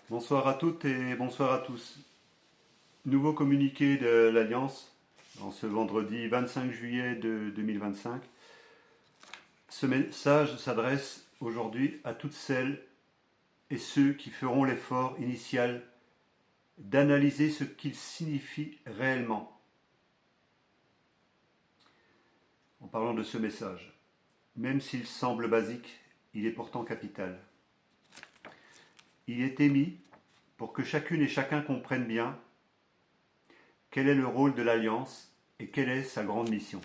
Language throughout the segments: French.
Bonsoir à toutes et bonsoir à tous. Nouveau communiqué de l'Alliance en ce vendredi 25 juillet de 2025. Ce message s'adresse aujourd'hui à toutes celles et ceux qui feront l'effort initial d'analyser ce qu'il signifie réellement. En parlant de ce message, même s'il semble basique, il est pourtant capital. Il est émis pour que chacune et chacun comprenne bien quel est le rôle de l'Alliance et quelle est sa grande mission.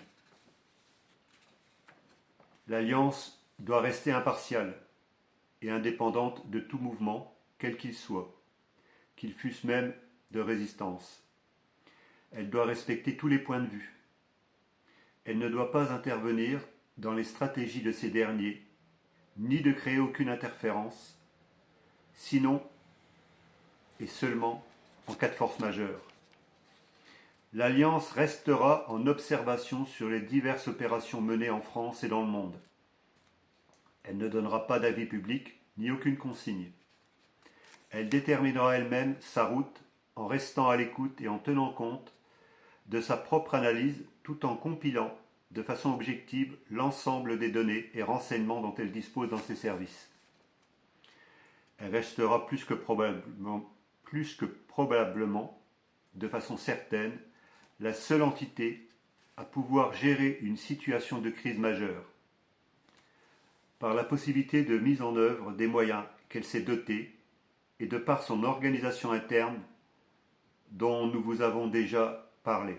L'Alliance doit rester impartiale et indépendante de tout mouvement, quel qu'il soit, qu'il fût même de résistance. Elle doit respecter tous les points de vue. Elle ne doit pas intervenir dans les stratégies de ces derniers, ni de créer aucune interférence, sinon et seulement en cas de force majeure. L'Alliance restera en observation sur les diverses opérations menées en France et dans le monde. Elle ne donnera pas d'avis public ni aucune consigne. Elle déterminera elle-même sa route en restant à l'écoute et en tenant compte de sa propre analyse tout en compilant de façon objective l'ensemble des données et renseignements dont elle dispose dans ses services. Elle restera plus que probablement, de façon certaine, la seule entité à pouvoir gérer une situation de crise majeure, par la possibilité de mise en œuvre des moyens qu'elle s'est dotée et de par son organisation interne dont nous vous avons déjà parlé.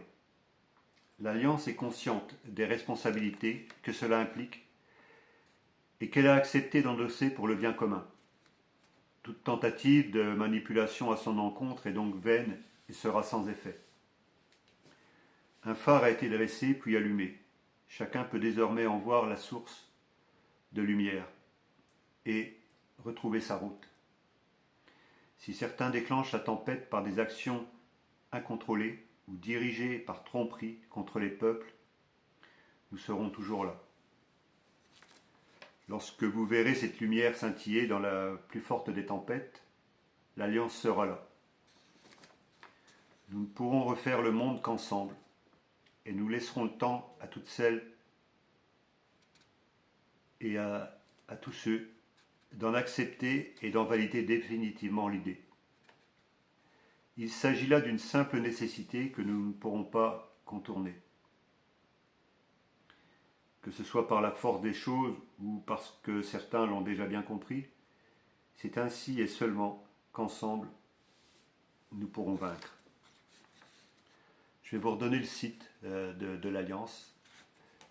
L'Alliance est consciente des responsabilités que cela implique et qu'elle a accepté d'endosser pour le bien commun. Toute tentative de manipulation à son encontre est donc vaine et sera sans effet. Un phare a été dressé puis allumé. Chacun peut désormais en voir la source de lumière et retrouver sa route. Si certains déclenchent la tempête par des actions incontrôlées ou dirigées par tromperie contre les peuples, nous serons toujours là. Lorsque vous verrez cette lumière scintiller dans la plus forte des tempêtes, l'Alliance sera là. Nous ne pourrons refaire le monde qu'ensemble, et nous laisserons le temps à toutes celles et à tous ceux d'en accepter et d'en valider définitivement l'idée. Il s'agit là d'une simple nécessité que nous ne pourrons pas contourner. Que ce soit par la force des choses ou parce que certains l'ont déjà bien compris, c'est ainsi et seulement qu'ensemble, nous pourrons vaincre. Je vais vous redonner le site de l'Alliance,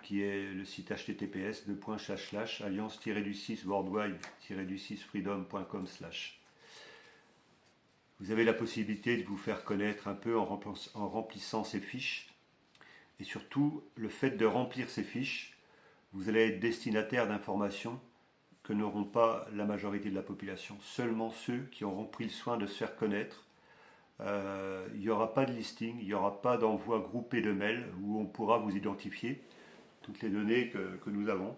qui est le site https://alliance-worldwide-freedom.com/. Vous avez la possibilité de vous faire connaître un peu en remplissant ces fiches. Et surtout, le fait de remplir ces fiches, vous allez être destinataire d'informations que n'auront pas la majorité de la population. Seulement ceux qui auront pris le soin de se faire connaître. Il n'y aura pas de listing, il n'y aura pas d'envoi groupé de mails où on pourra vous identifier toutes les données que nous avons.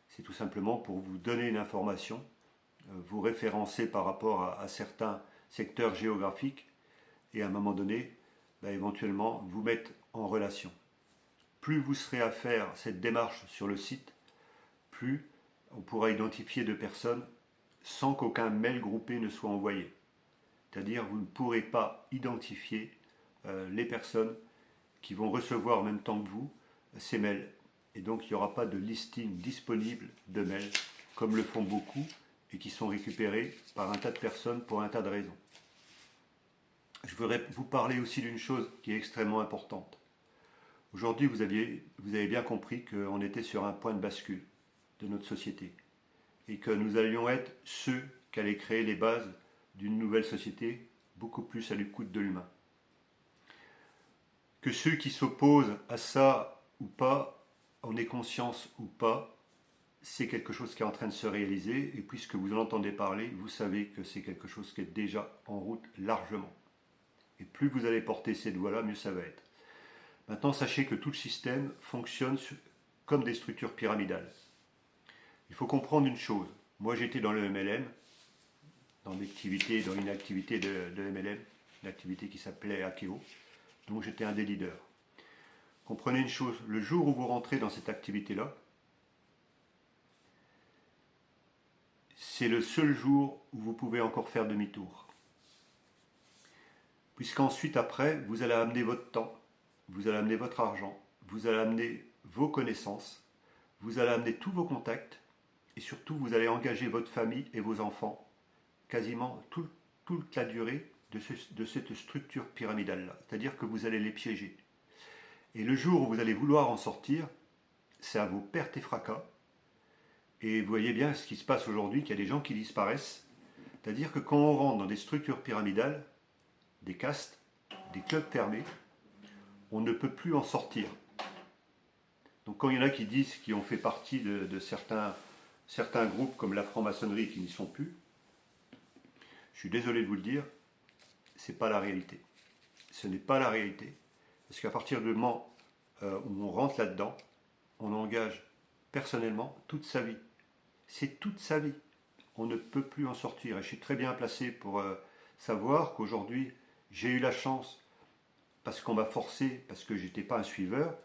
C'est tout simplement pour vous donner une information, vous référencer par rapport à certains secteurs géographiques et à un moment donné, éventuellement vous mettre en relation. Plus vous serez à faire cette démarche sur le site, plus on pourra identifier de personnes sans qu'aucun mail groupé ne soit envoyé. C'est-à-dire vous ne pourrez pas identifier les personnes qui vont recevoir en même temps que vous ces mails. Et donc il n'y aura pas de listing disponible de mails, comme le font beaucoup, et qui sont récupérés par un tas de personnes pour un tas de raisons. Je voudrais vous parler aussi d'une chose qui est extrêmement importante. Aujourd'hui, vous avez bien compris qu'on était sur un point de bascule de notre société, et que nous allions être ceux qui allaient créer les bases d'une nouvelle société, beaucoup plus à l'écoute de l'humain. Que ceux qui s'opposent à ça ou pas, en aient conscience ou pas, c'est quelque chose qui est en train de se réaliser, et puisque vous en entendez parler, vous savez que c'est quelque chose qui est déjà en route largement. Et plus vous allez porter cette voie-là, mieux ça va être. Maintenant, sachez que tout le système fonctionne comme des structures pyramidales. Il faut comprendre une chose. Moi, j'étais dans le MLM, dans une activité de MLM, une activité qui s'appelait Akeo, dont j'étais un des leaders. Comprenez une chose, le jour où vous rentrez dans cette activité-là, c'est le seul jour où vous pouvez encore faire demi-tour. Puisqu'ensuite, après, vous allez amener votre temps, vous allez amener votre argent, vous allez amener vos connaissances, vous allez amener tous vos contacts, et surtout, vous allez engager votre famille et vos enfants quasiment toute la durée de cette structure pyramidale-là. C'est-à-dire que vous allez les piéger. Et le jour où vous allez vouloir en sortir, c'est à vos pertes et fracas. Et vous voyez bien ce qui se passe aujourd'hui, qu'il y a des gens qui disparaissent. C'est-à-dire que quand on rentre dans des structures pyramidales, des castes, des clubs fermés, on ne peut plus en sortir. Donc quand il y en a qui disent qu'ils ont fait partie de certains groupes comme la franc-maçonnerie qui n'y sont plus, je suis désolé de vous le dire, ce n'est pas la réalité. Ce n'est pas la réalité. Parce qu'à partir du moment où on rentre là-dedans, on engage personnellement toute sa vie. C'est toute sa vie. On ne peut plus en sortir. Et je suis très bien placé pour savoir qu'aujourd'hui, j'ai eu la chance, parce qu'on m'a forcé, parce que je n'étais pas un suiveur,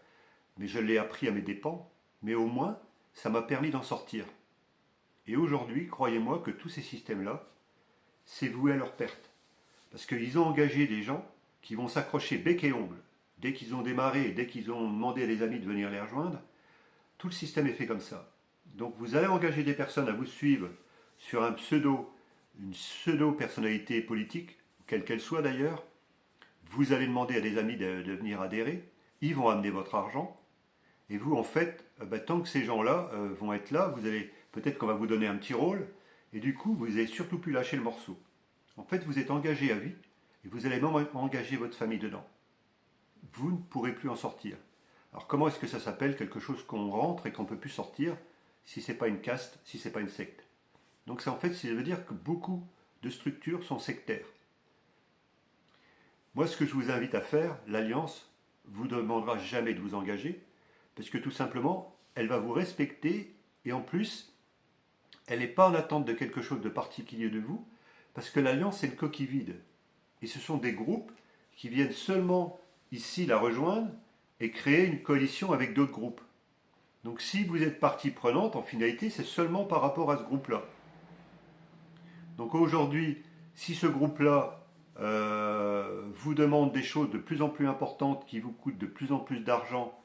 mais je l'ai appris à mes dépens, mais au moins, ça m'a permis d'en sortir. Et aujourd'hui, croyez-moi que tous ces systèmes-là, c'est voué à leur perte. Parce qu'ils ont engagé des gens qui vont s'accrocher bec et ongle. Dès qu'ils ont démarré, dès qu'ils ont demandé à des amis de venir les rejoindre, tout le système est fait comme ça. Donc vous allez engager des personnes à vous suivre sur une pseudo-personnalité politique, quelle qu'elle soit d'ailleurs. Vous allez demander à des amis de venir adhérer. Ils vont amener votre argent. Et vous, en fait, tant que ces gens-là vont être là, peut-être qu'on va vous donner un petit rôle. Et du coup, vous n'allez surtout plus lâcher le morceau. En fait, vous êtes engagé à vie. Et vous allez même engager votre famille dedans. Vous ne pourrez plus en sortir. Alors comment est-ce que ça s'appelle quelque chose qu'on rentre et qu'on ne peut plus sortir si ce n'est pas une caste, si ce n'est pas une secte? Donc ça veut dire que beaucoup de structures sont sectaires. Moi, ce que je vous invite à faire, l'Alliance vous demandera jamais de vous engager, parce que tout simplement, elle va vous respecter, et en plus, elle n'est pas en attente de quelque chose de particulier de vous, parce que l'Alliance, c'est une coquille vide. Et ce sont des groupes qui viennent seulement ici la rejoindre et créer une coalition avec d'autres groupes. Donc si vous êtes partie prenante, en finalité, c'est seulement par rapport à ce groupe-là. Donc aujourd'hui, si ce groupe-là vous demande des choses de plus en plus importantes, qui vous coûtent de plus en plus d'argent,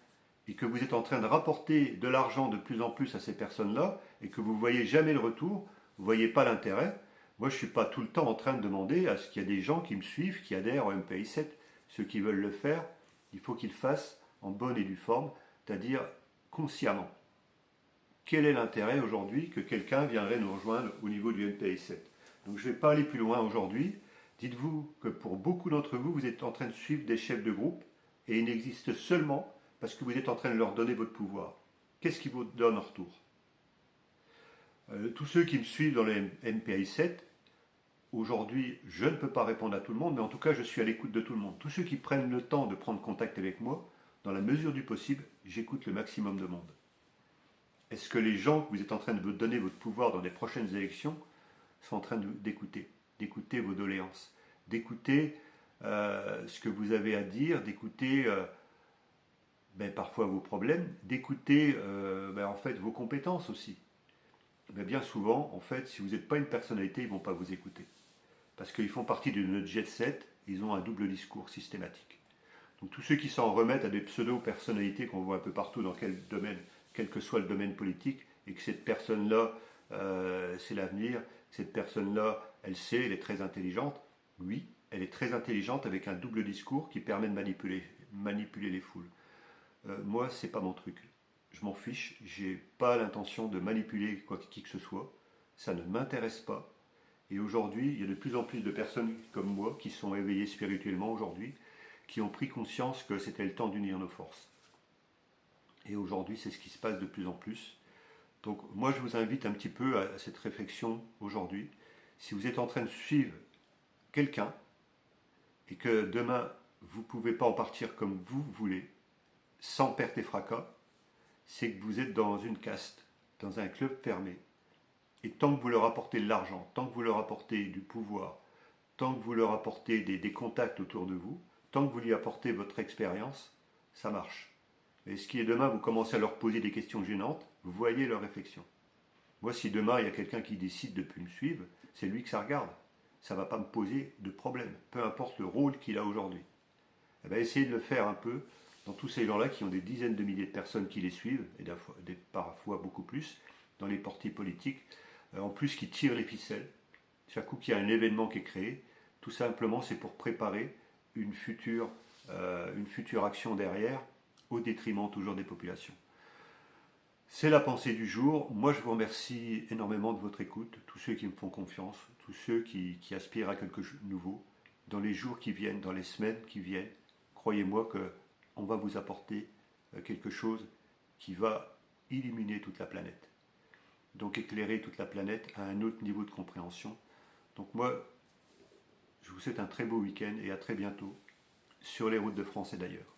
et que vous êtes en train de rapporter de l'argent de plus en plus à ces personnes-là, et que vous ne voyez jamais le retour, vous ne voyez pas l'intérêt, moi je ne suis pas tout le temps en train de demander à ce qu'il y ait des gens qui me suivent, qui adhèrent au MPI 7. Ceux qui veulent le faire, il faut qu'ils le fassent en bonne et due forme, c'est-à-dire consciemment. Quel est l'intérêt aujourd'hui que quelqu'un viendrait nous rejoindre au niveau du MPI 7? Donc je ne vais pas aller plus loin aujourd'hui. Dites-vous que pour beaucoup d'entre vous, vous êtes en train de suivre des chefs de groupe et ils n'existent seulement parce que vous êtes en train de leur donner votre pouvoir. Qu'est-ce qu'ils vous donnent en retour? Tous ceux qui me suivent dans le MPI 7, aujourd'hui, je ne peux pas répondre à tout le monde, mais en tout cas, je suis à l'écoute de tout le monde. Tous ceux qui prennent le temps de prendre contact avec moi, dans la mesure du possible, j'écoute le maximum de monde. Est-ce que les gens que vous êtes en train de vous donner votre pouvoir dans les prochaines élections sont en train d'écouter vos doléances, d'écouter ce que vous avez à dire, d'écouter parfois vos problèmes, d'écouter en fait vos compétences aussi. Mais bien souvent, en fait, si vous n'êtes pas une personnalité, ils ne vont pas vous écouter. Parce qu'ils font partie de notre jet set, ils ont un double discours systématique. Donc tous ceux qui s'en remettent à des pseudo-personnalités qu'on voit un peu partout dans quel domaine, quel que soit le domaine politique, et que cette personne-là, c'est l'avenir, cette personne-là, elle sait, elle est très intelligente. Oui, elle est très intelligente avec un double discours qui permet de manipuler les foules. Moi, c'est pas mon truc. Je m'en fiche, j'ai pas l'intention de manipuler qui que ce soit. Ça ne m'intéresse pas. Et aujourd'hui, il y a de plus en plus de personnes comme moi qui sont éveillées spirituellement aujourd'hui, qui ont pris conscience que c'était le temps d'unir nos forces. Et aujourd'hui, c'est ce qui se passe de plus en plus. Donc moi, je vous invite un petit peu à cette réflexion aujourd'hui. Si vous êtes en train de suivre quelqu'un et que demain, vous ne pouvez pas en partir comme vous voulez, sans perte et fracas, c'est que vous êtes dans une caste, dans un club fermé. Et tant que vous leur apportez de l'argent, tant que vous leur apportez du pouvoir, tant que vous leur apportez des contacts autour de vous, tant que vous lui apportez votre expérience, ça marche. Et ce qui est demain, vous commencez à leur poser des questions gênantes, vous voyez leur réflexion. Moi, si demain, il y a quelqu'un qui décide de ne plus me suivre, c'est lui que ça regarde. Ça ne va pas me poser de problème, peu importe le rôle qu'il a aujourd'hui. Eh bien, essayez de le faire un peu dans tous ces gens-là qui ont des dizaines de milliers de personnes qui les suivent, et parfois beaucoup plus, dans les partis politiques, en plus qui tirent les ficelles. Chaque coup qu'il y a un événement qui est créé, tout simplement c'est pour préparer une future action derrière, au détriment toujours des populations. C'est la pensée du jour. Moi, je vous remercie énormément de votre écoute, tous ceux qui me font confiance, tous ceux qui aspirent à quelque chose de nouveau. Dans les jours qui viennent, dans les semaines qui viennent, croyez-moi qu'on va vous apporter quelque chose qui va illuminer toute la planète. Donc éclairer toute la planète à un autre niveau de compréhension. Donc moi, je vous souhaite un très beau week-end et à très bientôt sur les routes de France et d'ailleurs.